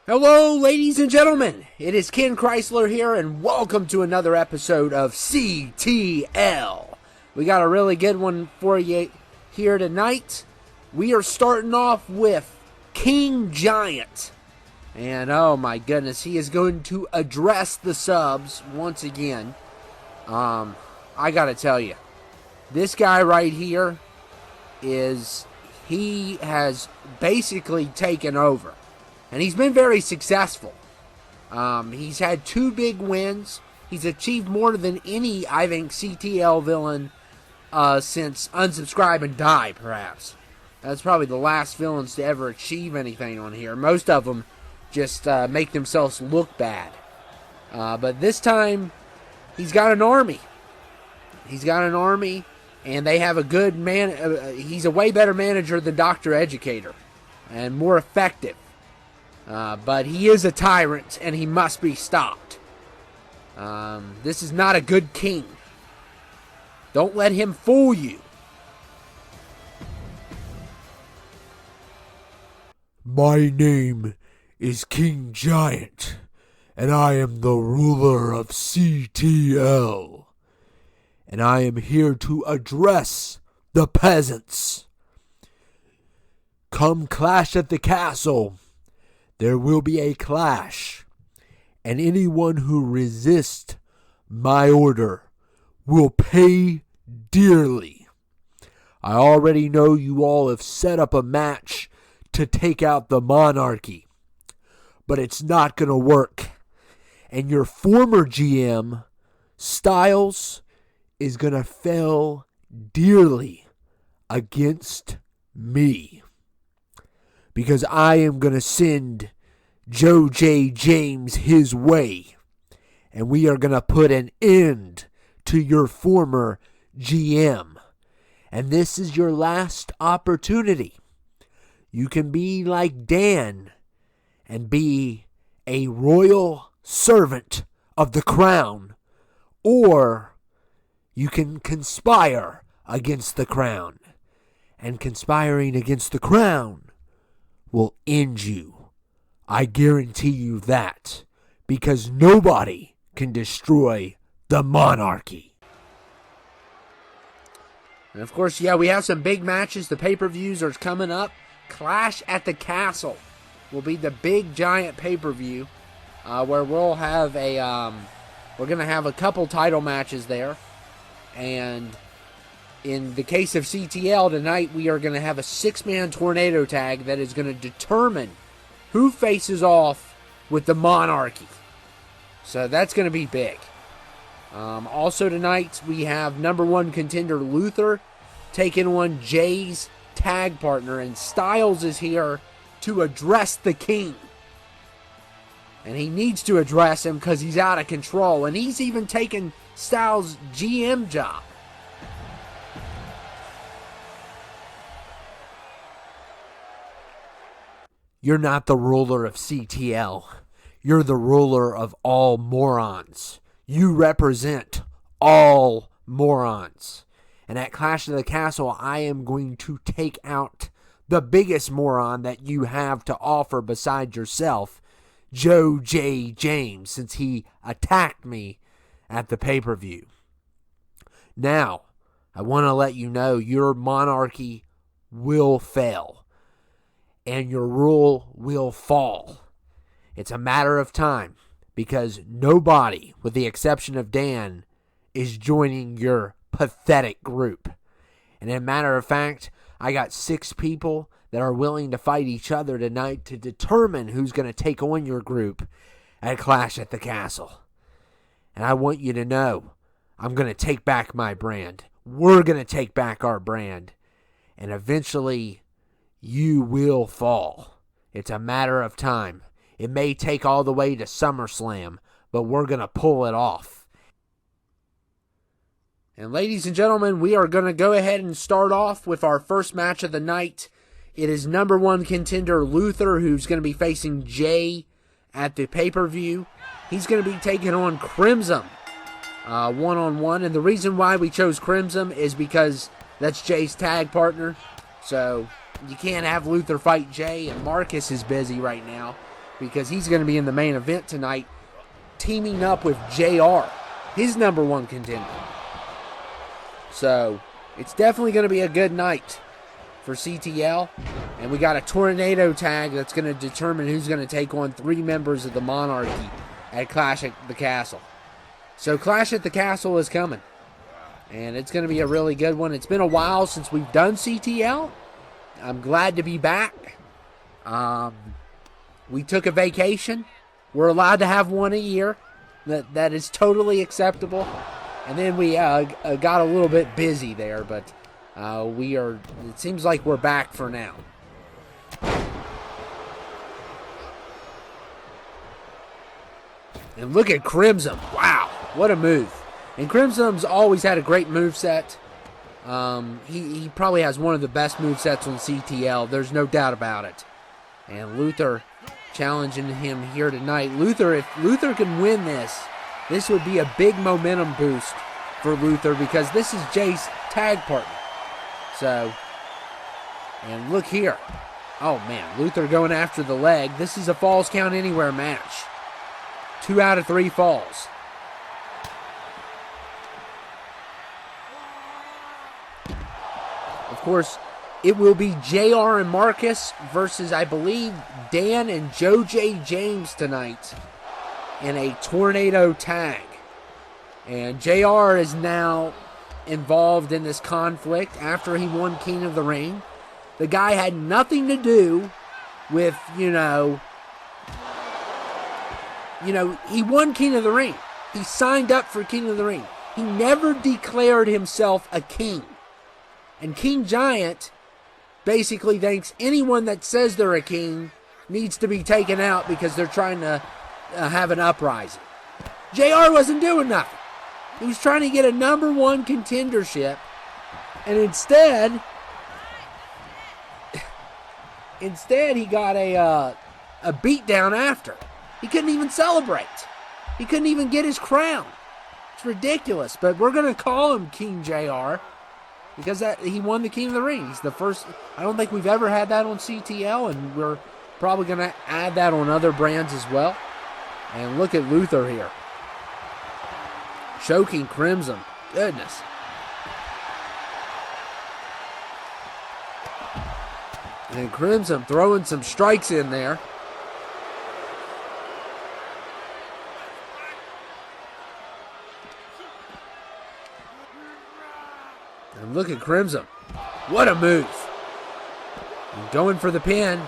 Hello, ladies and gentlemen. It is Ken Chrysler here, and welcome to another episode of CTL. We got a really good one for you here tonight. We are starting off with King Giant. And oh my goodness, he is going to address the subs once again. I gotta tell you, this guy right here he has basically taken over. And he's been very successful. He's had 2 big wins. He's achieved more than any, I think, CTL villain since Unsubscribe and Die, perhaps. That's probably the last villains to ever achieve anything on here. Most of them just make themselves look bad. But this time, he's got an army. He's got an army, and they have a good man. He's a way better manager than Dr. Educator, and more effective. But he is a tyrant, and he must be stopped. This is not a good king. Don't let him fool you. My name is King Giant, and I am the ruler of CTL. And I am here to address the peasants. Come clash at the castle. There will be a clash, and anyone who resists my order will pay dearly. I already know you all have set up a match to take out the Monarchy, but it's not going to work. And your former GM, Styles, is going to fail dearly against me. Because I am going to send Joe J. James his way. And we are going to put an end to your former GM. And this is your last opportunity. You can be like Dan and be a royal servant of the crown. Or you can conspire against the crown. And conspiring against the crown will end you. I guarantee you that. Because nobody can destroy the Monarchy. And of course, yeah, we have some big matches. The pay-per-views are coming up. Clash at the Castle will be the big giant pay-per-view where we'll have we're going to have a couple title matches there. And in the case of CTL tonight, we are going to have a 6-man tornado tag that is going to determine who faces off with the Monarchy. So that's going to be big. Also tonight, we have number 1 contender Luther taking on Jay's tag partner, and Styles is here to address the king. And he needs to address him because he's out of control, and he's even taken Styles' GM job. You're not the ruler of CTL. You're the ruler of all morons. You represent all morons. And at Clash of the Castle, I am going to take out the biggest moron that you have to offer besides yourself, Joe J. James, since he attacked me at the pay-per-view. Now, I want to let you know your Monarchy will fail. And your rule will fall. It's a matter of time, because nobody, with the exception of Dan, is joining your pathetic group. And as a matter of fact, I got 6 people that are willing to fight each other tonight to determine who's going to take on your group at Clash at the Castle. And I want you to know, I'm going to take back my brand. We're going to take back our brand. And eventually, you will fall. It's a matter of time. It may take all the way to SummerSlam, but we're going to pull it off. And ladies and gentlemen, we are going to go ahead and start off with our first match of the night. It is number 1 contender Luther, who's going to be facing Jay at the pay-per-view. He's going to be taking on Crimson one-on-one. And the reason why we chose Crimson is because that's Jay's tag partner. So you can't have Luther fight Jay, and Marcus is busy right now. because he's going to be in the main event tonight, teaming up with JR, his #1 contender. So it's definitely going to be a good night for CTL. And we got a tornado tag that's going to determine who's going to take on 3 members of the Monarchy at Clash at the Castle. So Clash at the Castle is coming. And it's going to be a really good one. It's been a while since we've done CTL. I'm glad to be back. We took a vacation. We're allowed to have one a year. That is totally acceptable. And then we got a little bit busy there, but it seems like we're back for now. And look at Crimson. Wow, what a move. And Crimson's always had a great moveset. He probably has one of the best movesets on CTL. There's no doubt about it. And Luther challenging him here tonight. Luther, if Luther can win this would be a big momentum boost for Luther because this is Jay's tag partner. So, and look here. Oh man, Luther going after the leg. This is a Falls Count Anywhere match. 2 out of 3 falls. Of course, it will be JR and Marcus versus, I believe, Dan and Joe J. James tonight in a tornado tag. And JR is now involved in this conflict after he won King of the Ring. The guy had nothing to do with, he won King of the Ring. He signed up for King of the Ring. He never declared himself a king. And King Giant basically thinks anyone that says they're a king needs to be taken out because they're trying to have an uprising. JR wasn't doing nothing. He was trying to get a #1 contendership, and instead he got a beatdown after. He couldn't even celebrate. He couldn't even get his crown. It's ridiculous, but we're going to call him King JR because he won the King of the Ring. He's the first. I don't think we've ever had that on CTL, and we're probably going to add that on other brands as well. And look at Luther here. Choking Crimson. Goodness. And Crimson throwing some strikes in there. And look at Crimson. What a move. And going for the pin.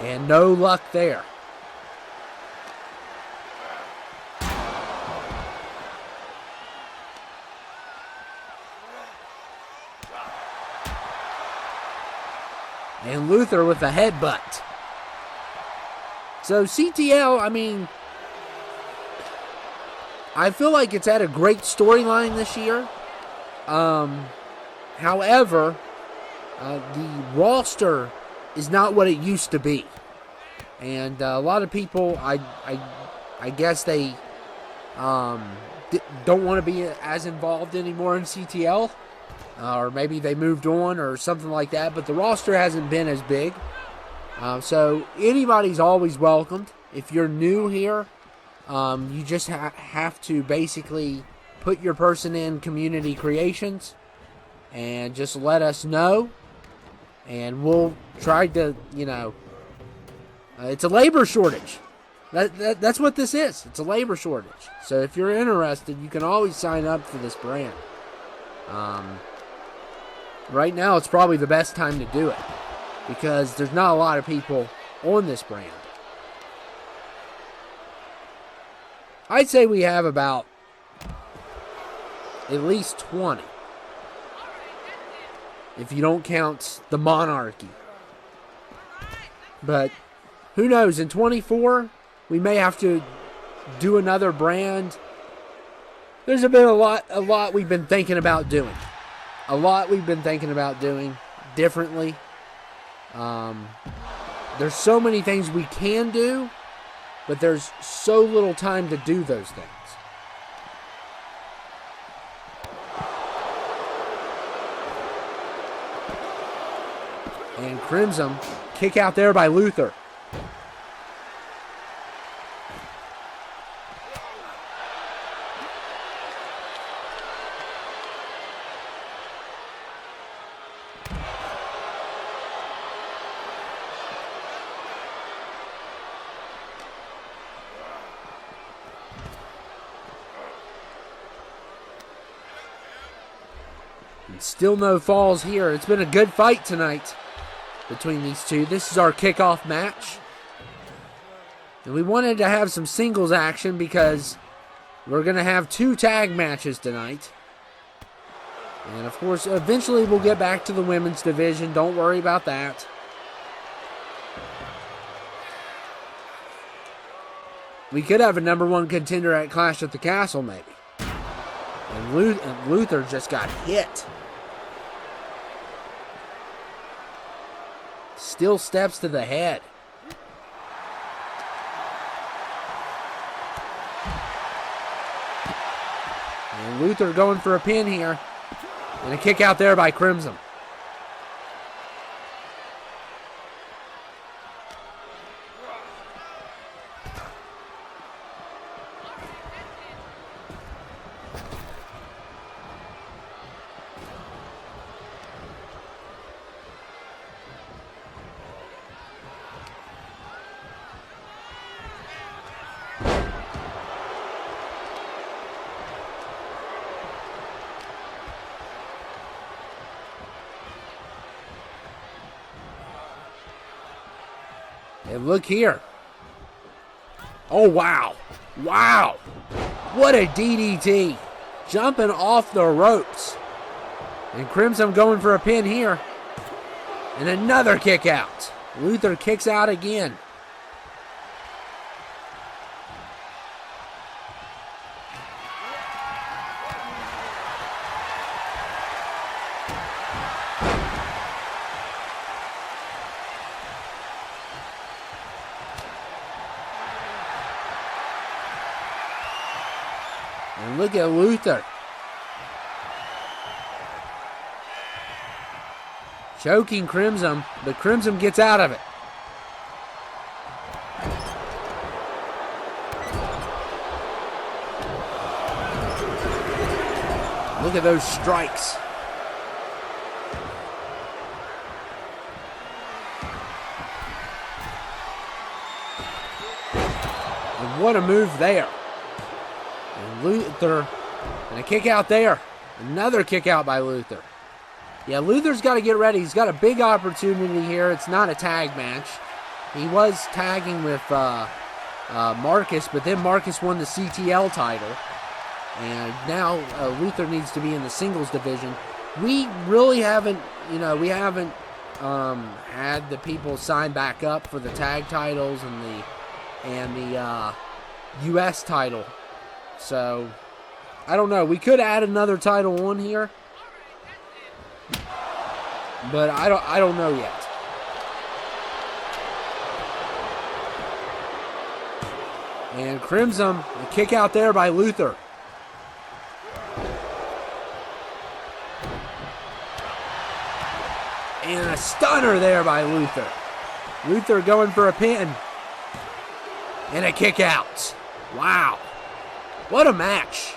And no luck there. And Luther with a headbutt. So CTL, I feel like it's had a great storyline this year. However, the roster is not what it used to be. And a lot of people, I guess they don't want to be as involved anymore in CTL. Or maybe they moved on or something like that. But the roster hasn't been as big. So anybody's always welcomed. If you're new here, you just have to basically put your person in community creations and just let us know. And we'll try to, it's a labor shortage. That's what this is. It's a labor shortage. So if you're interested, you can always sign up for this brand. Right now, it's probably the best time to do it because there's not a lot of people on this brand. I'd say we have about at least 20 if you don't count the Monarchy. But who knows, in 24, we may have to do another brand. There's been a lot we've been thinking about doing. A lot we've been thinking about doing differently. There's so many things we can do, but there's so little time to do those things. And Crimson, kick out there by Luther. And still no falls here. It's been a good fight tonight between these two. This is our kickoff match. And we wanted to have some singles action because we're going to have 2 tag matches tonight. And of course, eventually we'll get back to the women's division. Don't worry about that. We could have a #1 contender at Clash at the Castle, maybe. And Luther just got hit. Still steps to the head. And Luther going for a pin here. And a kick out there by Crimson. And look here. Oh, wow. Wow. What a DDT. Jumping off the ropes. And Crimson going for a pin here. And another kick out. Luther kicks out again. And look at Luther. Choking Crimson, but Crimson gets out of it. Look at those strikes. And what a move there. And Luther, and a kick out there. Another kick out by Luther. Yeah, Luther's got to get ready. He's got a big opportunity here. It's not a tag match. He was tagging with Marcus, but then Marcus won the CTL title. And now Luther needs to be in the singles division. We really haven't, we haven't had the people sign back up for the tag titles and the U.S. title. So, I don't know. We could add another title on here. But I don't know yet. And Crimson, a kick out there by Luther. And a stunner there by Luther. Luther going for a pin. And a kick out. Wow. What a match.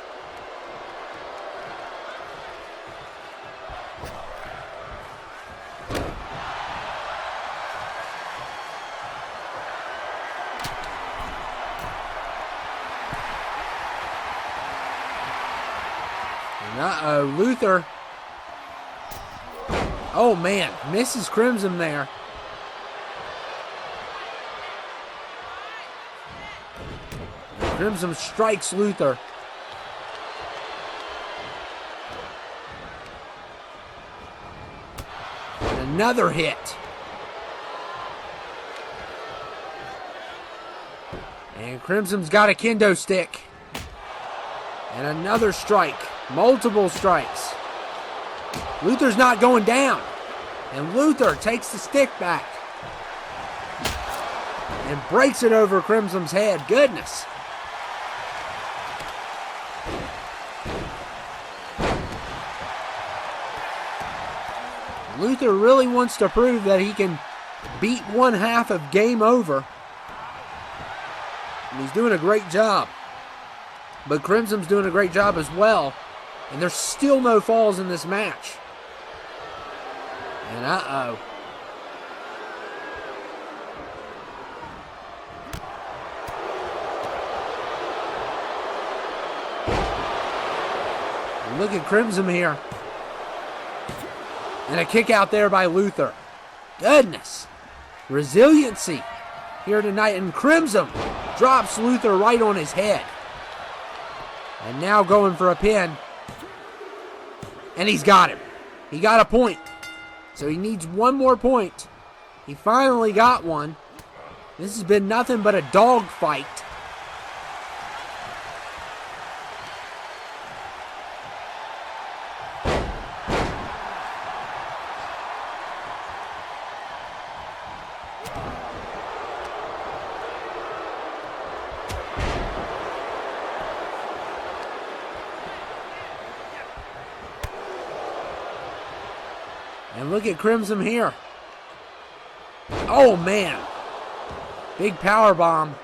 Uh-oh, Luther. Oh, man. Misses Crimson there. Crimson strikes Luther. And another hit. And Crimson's got a kendo stick. And another strike. Multiple strikes. Luther's not going down. And Luther takes the stick back. And breaks it over Crimson's head. Goodness. Luther really wants to prove that he can beat one half of Game Over. And he's doing a great job. But Crimson's doing a great job as well. And there's still no falls in this match. And uh-oh. Look at Crimson here. And a kick out there by Luther. Goodness. Resiliency here tonight. And Crimson drops Luther right on his head. And now going for a pin. And he's got him. He got a point. So he needs one more point. He finally got one. This has been nothing but a dog fight. And look at Crimson here. Oh, man. Big power bomb.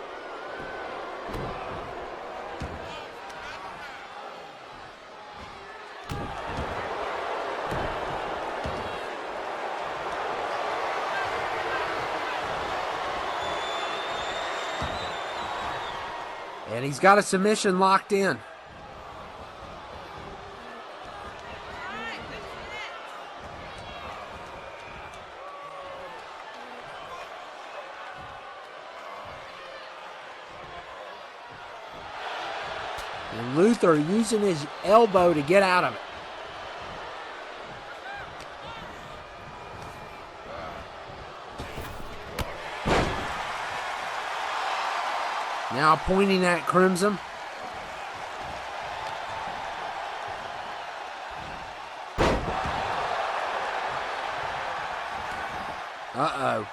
And he's got a submission locked in. And Luther using his elbow to get out of it. Now pointing at Crimson. Uh-oh.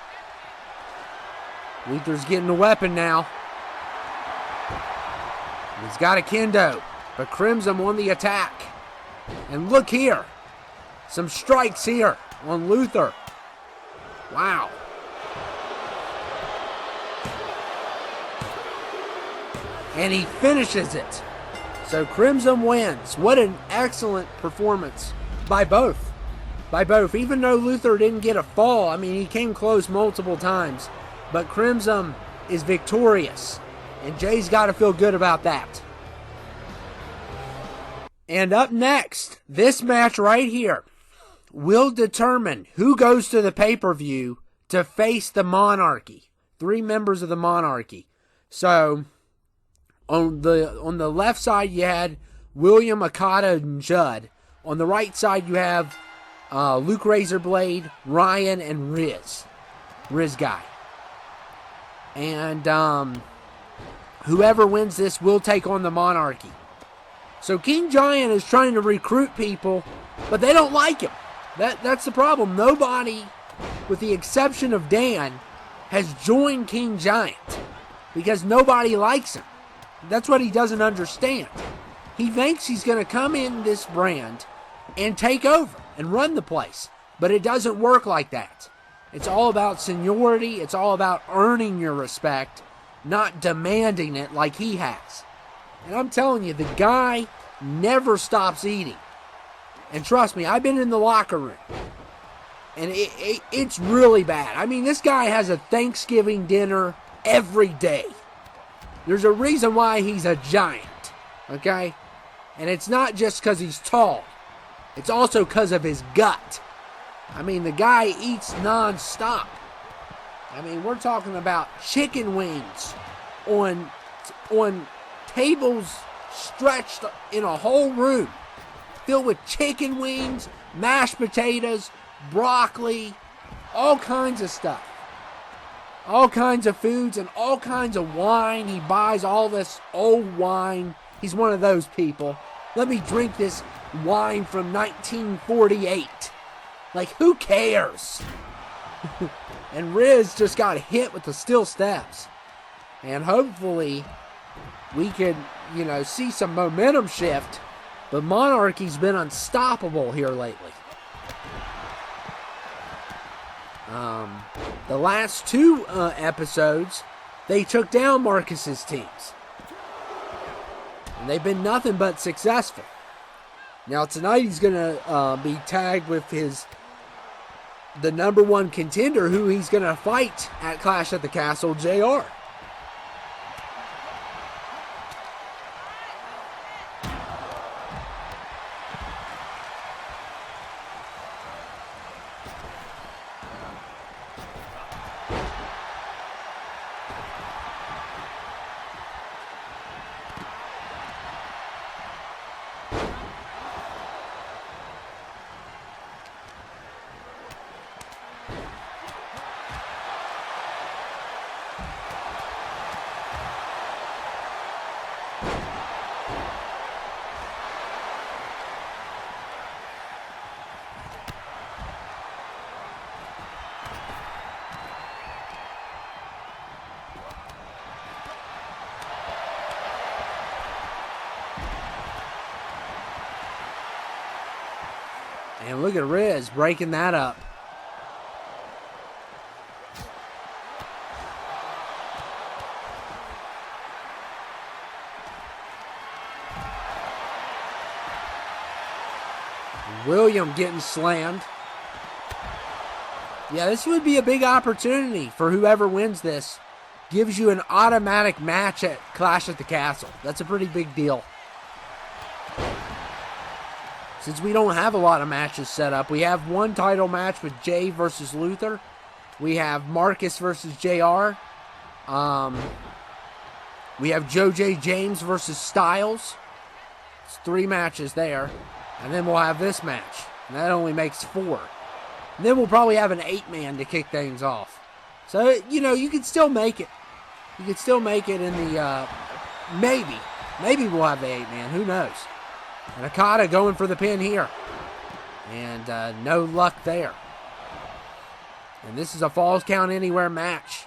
Luther's getting a weapon now. He's got a kendo, but Crimson on the attack. And look here. Some strikes here on Luther. Wow. And he finishes it. So Crimson wins. What an excellent performance by both. By both. Even though Luther didn't get a fall, I mean, he came close multiple times. But Crimson is victorious. And Jay's got to feel good about that. And up next, this match right here will determine who goes to the pay-per-view to face the Monarchy. 3 members of the Monarchy. So, on the left side, you had William, Okada, and Judd. On the right side, you have Luke Razorblade, Ryan, and Riz. Riz guy. And whoever wins this will take on the Monarchy. So King Giant is trying to recruit people, but they don't like him. That's the problem. Nobody, with the exception of Dan, has joined King Giant because nobody likes him. That's what he doesn't understand. He thinks he's going to come in this brand and take over and run the place, but it doesn't work like that. It's all about seniority. It's all about earning your respect, not demanding it like he has. And I'm telling you, the guy never stops eating. And trust me, I've been in the locker room. And it's really bad. I mean, this guy has a Thanksgiving dinner every day. There's a reason why he's a giant. Okay? And it's not just because he's tall. It's also because of his gut. I mean, the guy eats non-stop. I mean, we're talking about chicken wings on tables stretched in a whole room filled with chicken wings, mashed potatoes, broccoli, all kinds of stuff. All kinds of foods and all kinds of wine. He buys all this old wine. He's one of those people. Let me drink this wine from 1948. Like, who cares? And Riz just got hit with the steel steps. And hopefully we could, see some momentum shift. But Monarchy's been unstoppable here lately. The last 2 episodes, they took down Marcus's teams. And they've been nothing but successful. Now tonight he's going to be tagged with the number 1 contender who he's going to fight at Clash at the Castle, JR. And look at Riz breaking that up. William getting slammed. Yeah, this would be a big opportunity for whoever wins this. Gives you an automatic match at Clash at the Castle. That's a pretty big deal. Since we don't have a lot of matches set up, we have one title match with Jay versus Luther. We have Marcus versus JR. We have Joe J. James versus Styles. It's 3 matches there. And then we'll have this match. And that only makes 4. And then we'll probably have an 8-man to kick things off. So, you know, you can still make it. You can still make it in the, maybe. Maybe we'll have the 8-man. Who knows? And Okada going for the pin here. And no luck there. And this is a Falls Count Anywhere match.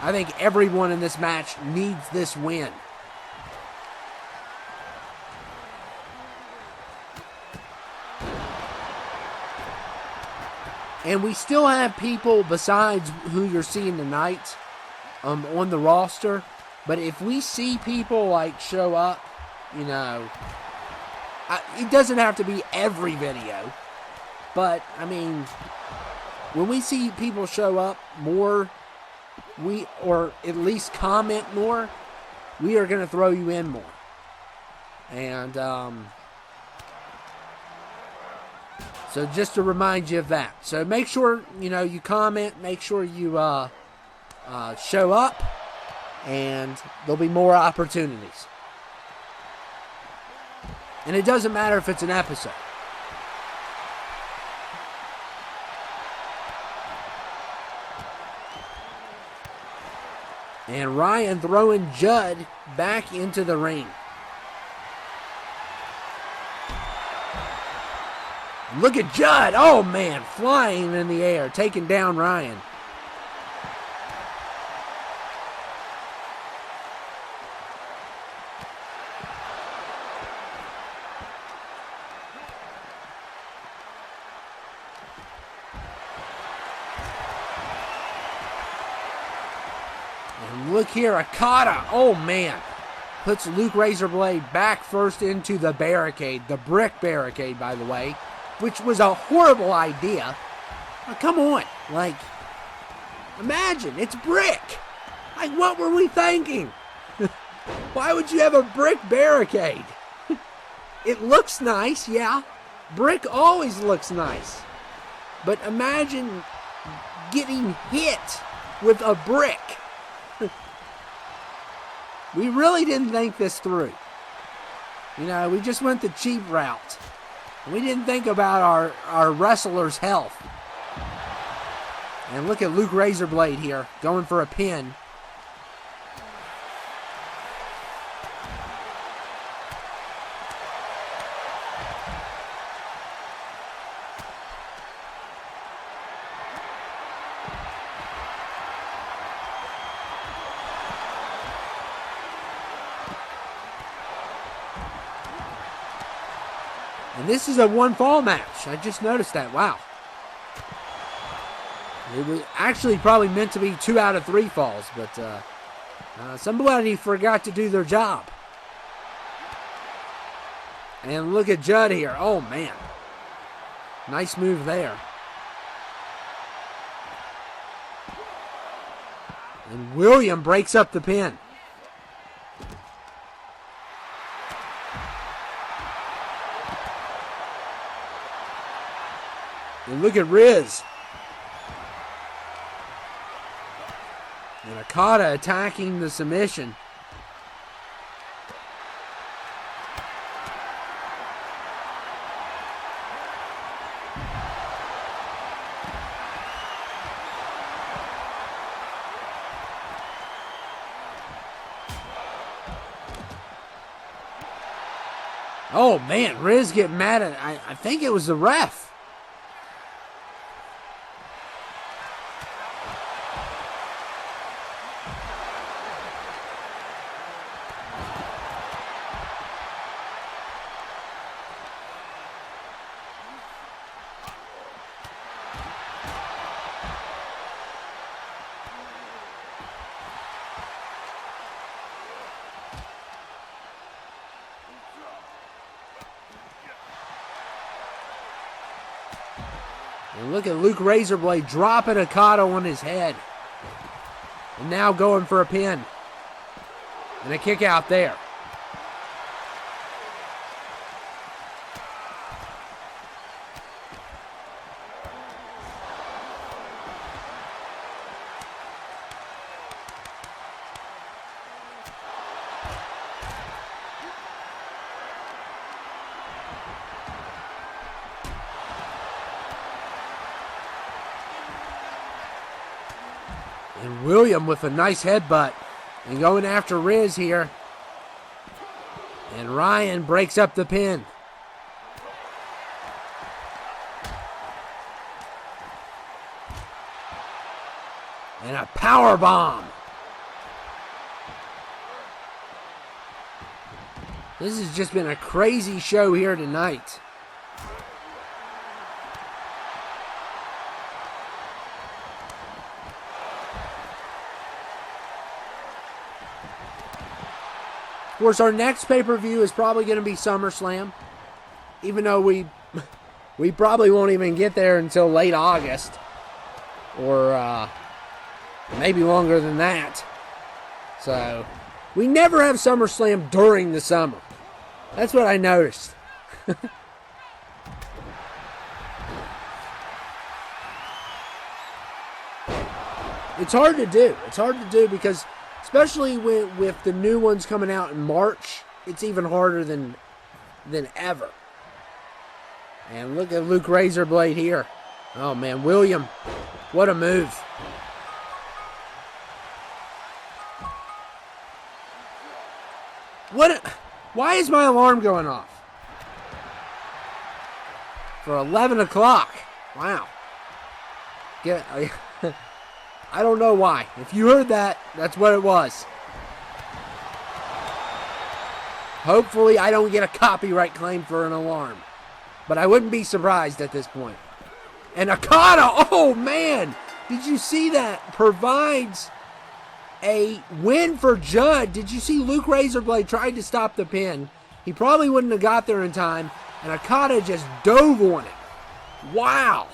I think everyone in this match needs this win. And we still have people besides who you're seeing tonight on the roster. But if we see people like show up, you know, it doesn't have to be every video. But, I mean, when we see people show up more, or at least comment more, we are going to throw you in more. And, so just to remind you of that. So make sure, you know, you comment, make sure you show up, and there'll be more opportunities. And it doesn't matter if it's an episode. And Ryan throwing Judd back into the ring. Look at Judd. Oh, man. Flying in the air. Taking down Ryan. And look here. Okada. Oh, man. Puts Luke Razorblade back first into the barricade. The brick barricade, by the way. Which was a horrible idea. Now, come on. Like, imagine, it's brick. Like, what were we thinking? Why would you have a brick barricade? It looks nice, yeah. Brick always looks nice. But imagine getting hit with a brick. We really didn't think this through. You know, we just went the cheap route. We didn't think about our wrestlers' health. And look at Luke Razorblade here, going for a pin. And this is a 1-fall match. I just noticed that. Wow. It was actually probably meant to be 2 out of 3 falls, but somebody forgot to do their job. And look at Judd here. Oh, man. Nice move there. And William breaks up the pin. And look at Riz. And Okada attacking the submission. Oh, man, Riz getting mad at, I think it was the ref. And look at Luke Razorblade dropping Okada on his head. And now going for a pin. And a kick out there. And William with a nice headbutt. And going after Riz here. And Ryan breaks up the pin. And a power bomb. This has just been a crazy show here tonight. Of course, our next pay-per-view is probably going to be SummerSlam, even though we probably won't even get there until late August, or maybe longer than that. So, we never have SummerSlam during the summer. That's what I noticed. It's hard to do. It's hard to do because, especially with the new ones coming out in March, it's even harder than ever. And look at Luke Razorblade here. Oh man, William, what a move. Why is my alarm going off? For 11 o'clock. Wow. I don't know why. If you heard that, that's what it was. Hopefully I don't get a copyright claim for an alarm. But I wouldn't be surprised at this point. And Okada, oh man! Did you see that? Provides a win for Judd. Did you see Luke Razorblade tried to stop the pin? He probably wouldn't have got there in time. And Okada just dove on it. Wow.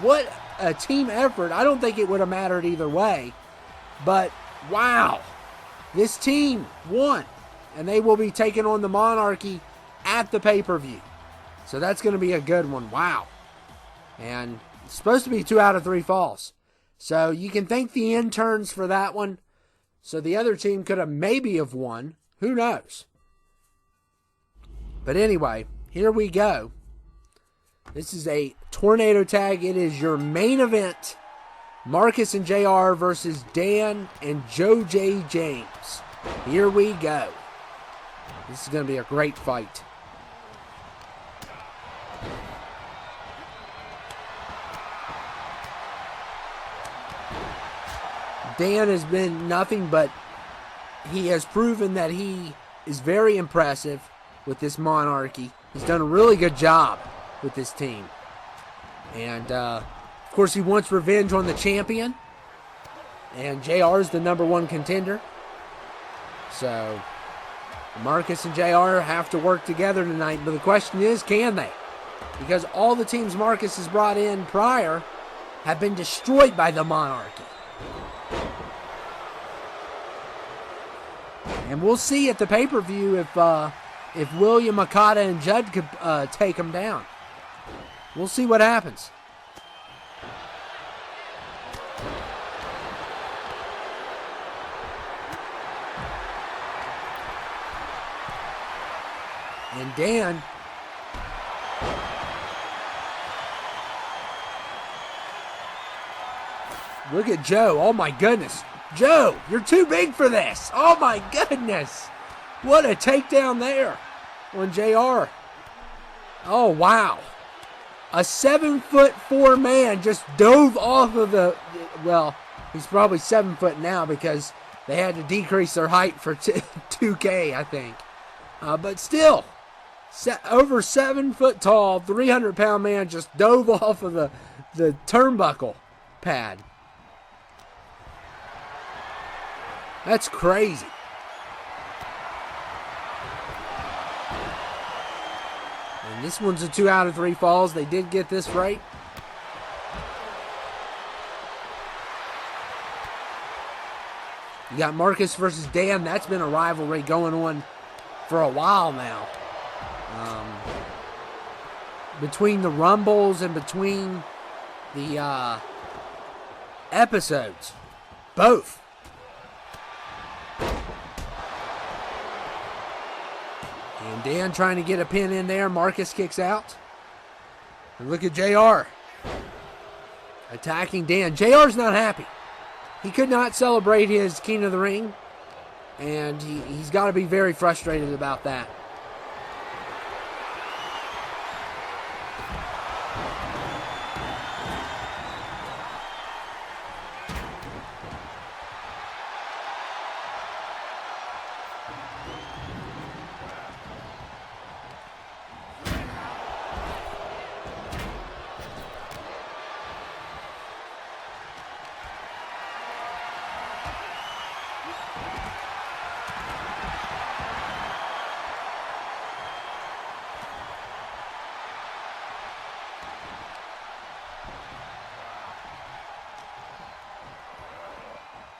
What a team effort. I don't think it would have mattered either way. But, wow. This team won. And they will be taking on the Monarchy at the pay-per-view. So that's going to be a good one. Wow. And it's supposed to be 2 out of 3 falls. So you can thank the interns for that one. So the other team could have maybe have won. Who knows? But anyway, here we go. This is a tornado tag. It is your main event. Marcus and JR versus Dan and Joe J. James. Here we go. This is going to be a great fight. Dan has been nothing but he has proven that he is very impressive with this Monarchy. He's done a really good job with this team. And, of course, he wants revenge on the champion. And JR is the #1 contender. So, Marcus and JR have to work together tonight. But the question is, can they? Because all the teams Marcus has brought in prior have been destroyed by the Monarchy. And we'll see at the pay-per-view if William, Okada, and Judd could take him down. We'll see what happens. And Dan, look at Joe. Oh my goodness. Joe, you're too big for this. Oh my goodness. What a takedown there on JR. Oh wow. A 7'4" man just dove off of the, well, he's probably 7 foot now because they had to decrease their height for 2K, I think. But still, over 7 foot tall, 300-pound man just dove off of the turnbuckle pad. That's crazy. And this one's a 2 out of 3 falls. They did get this right. You got Marcus versus Dan. That's been a rivalry going on for a while now. Between the Rumbles and between the episodes. Both. And Dan trying to get a pin in there. Marcus kicks out. And look at JR. Attacking Dan. JR's not happy. He could not celebrate his King of the Ring. And he's got to be very frustrated about that.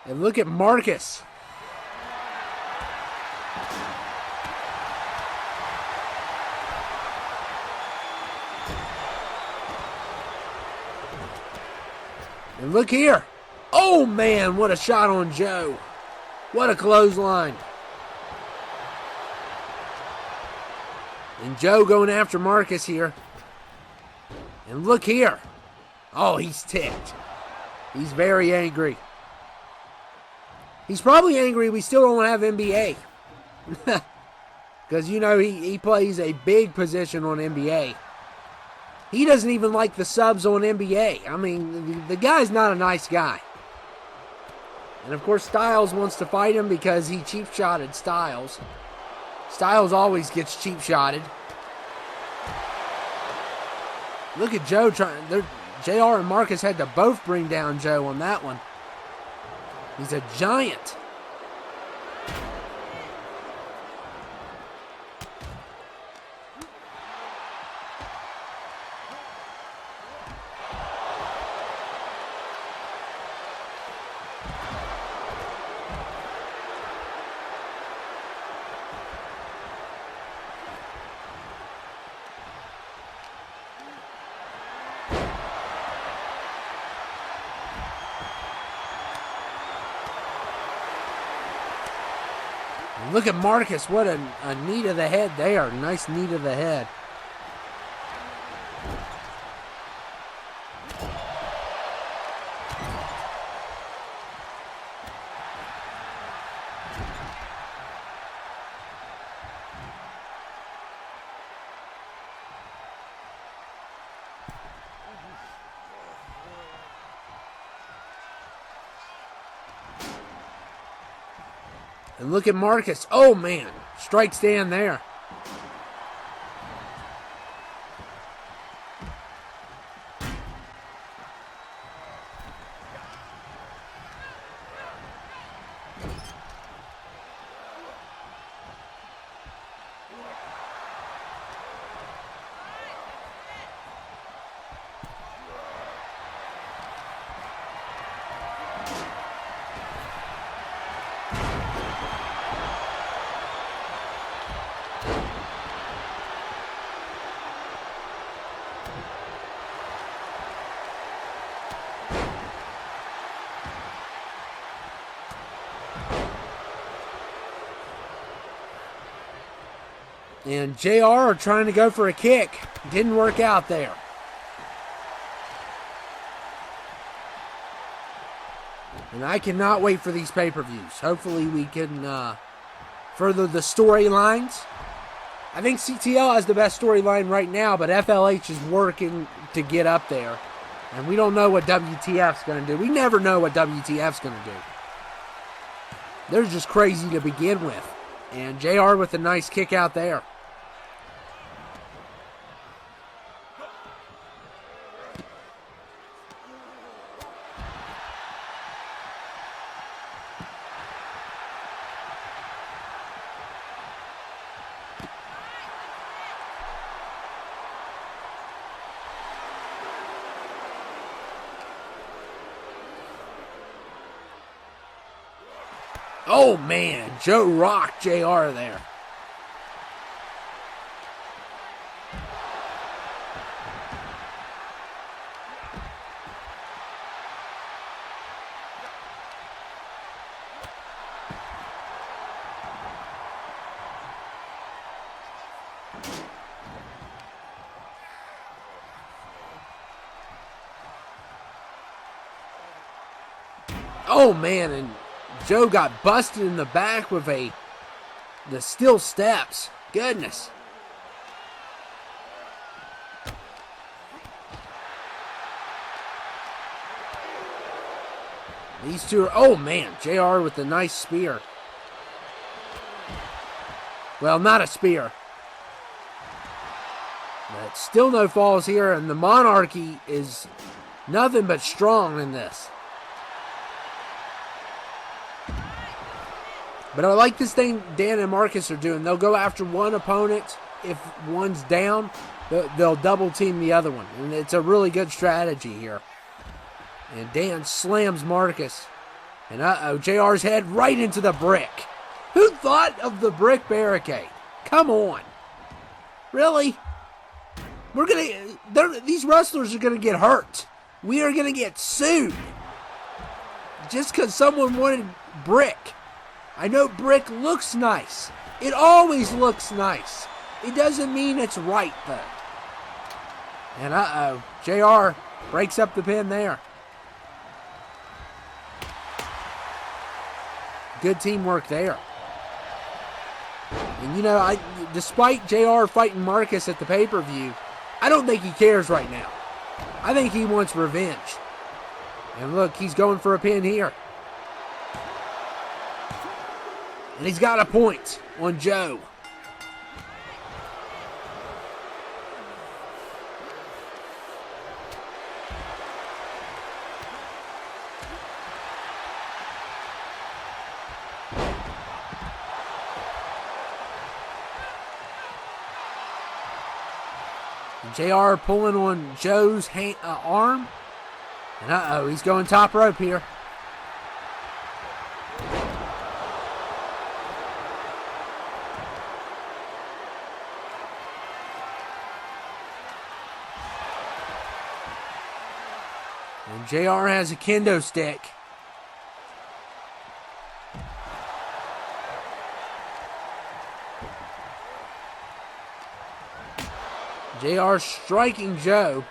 And look at Marcus. And look here. Oh, man, what a shot on Joe. What a clothesline. And Joe going after Marcus here. And look here. Oh, he's ticked. He's very angry. He's probably angry we still don't have NBA. Because, you know, he plays a big position on NBA. He doesn't even like the subs on NBA. I mean, the guy's not a nice guy. And, of course, Styles wants to fight him because he cheap-shotted Styles. Styles always gets cheap-shotted. Look at Joe trying. JR and Marcus had to both bring down Joe on that one. He's a giant. Look at Marcus. What a knee to the head there. Nice knee to the head. And look at Marcus. Oh, man. Strike stand there. And JR are trying to go for a kick. Didn't work out there. And I cannot wait for these pay-per-views. Hopefully we can further the storylines. I think CTL has the best storyline right now, but FLH is working to get up there. And we don't know what WTF's going to do. We never know what WTF's going to do. They're just crazy to begin with. And JR with a nice kick out there. Oh, man. Joe rocked JR there. Oh, man, and Joe got busted in the back with the steel steps. Goodness. These two are, oh, man, JR with a nice spear. Well, not a spear. But still no falls here, and the Monarchy is nothing but strong in this. But I like this thing Dan and Marcus are doing. They'll go after one opponent. If one's down, they'll double team the other one. And it's a really good strategy here. And Dan slams Marcus. And JR's head right into the brick. Who thought of the brick barricade? Come on. Really? These wrestlers are going to get hurt. We are going to get sued. Just because someone wanted brick. I know brick looks nice. It always looks nice. It doesn't mean it's right, though. And JR breaks up the pin there. Good teamwork there. And, you know, despite JR fighting Marcus at the pay-per-view, I don't think he cares right now. I think he wants revenge. And look, he's going for a pin here. And he's got a point on Joe. And JR pulling on Joe's arm. And he's going top rope here. And JR has a kendo stick. JR striking Joe.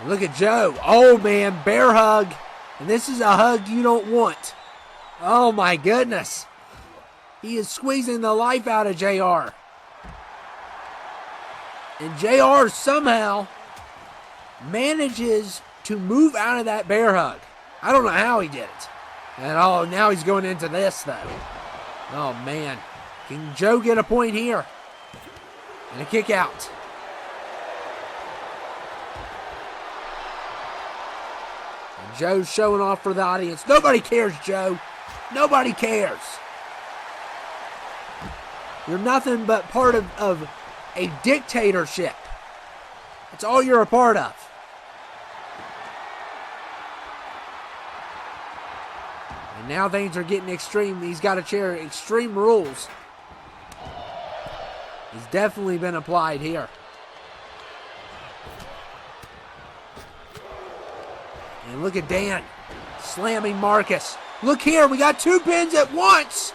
Look at Joe. Oh, man, bear hug. And this is a hug you don't want. Oh, my goodness. He is squeezing the life out of JR. And JR somehow manages to move out of that bear hug. I don't know how he did it. And now he's going into this, though. Oh, man. Can Joe get a point here? And a kick out. Joe's showing off for the audience. Nobody cares, Joe. Nobody cares. You're nothing but part of a dictatorship. That's all you're a part of. And now things are getting extreme. He's got to share extreme rules. He's definitely been applied here. And look at Dan slamming Marcus. Look here, we got two pins at once.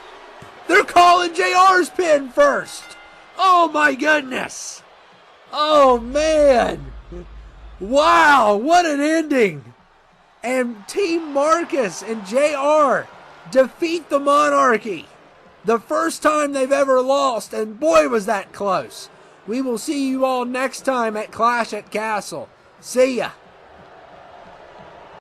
They're calling JR's pin first. Oh my goodness. Oh man. Wow, what an ending. And Team Marcus and JR defeat the Monarchy. The first time they've ever lost, and boy was that close. We will see you all next time at Clash at Castle. See ya.